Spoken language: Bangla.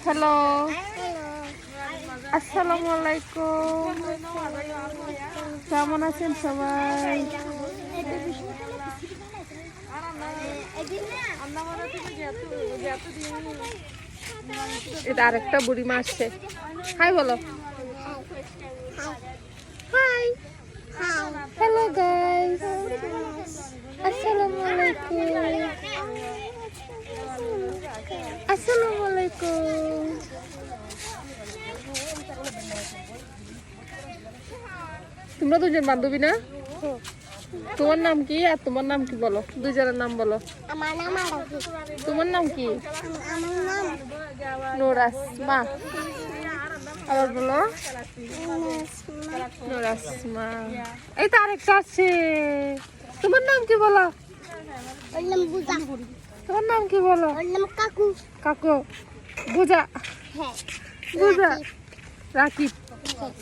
হ্যালো, আসসালামু আলাইকুম। কেমন আছেন সবাই? এটা আরেকটা বুড়িমা আসছে। হাই বলো। হাই, হ্যালো গাইস, আসসালামু আলাইকুম। আসসালামু আলাইকুম। তোমরা দুজন বান্ধবী না? তোমার নাম কি আর তোমার নাম কি বলো? দুজনের নাম বলো। আমার নাম আরবি। তোমার নাম কি? আমার নাম নুরাসমা। আবার বলো। নাসমা। নুরাসমা। এই তো আরেকটা আছে। তোমার নাম কি বলো? ওর নাম বুজা। তোমার নাম কি বলো? ওর নাম কাকু। কাকু। বুজা। হ্যাঁ। বুজা। রাকিব। হ্যাঁ।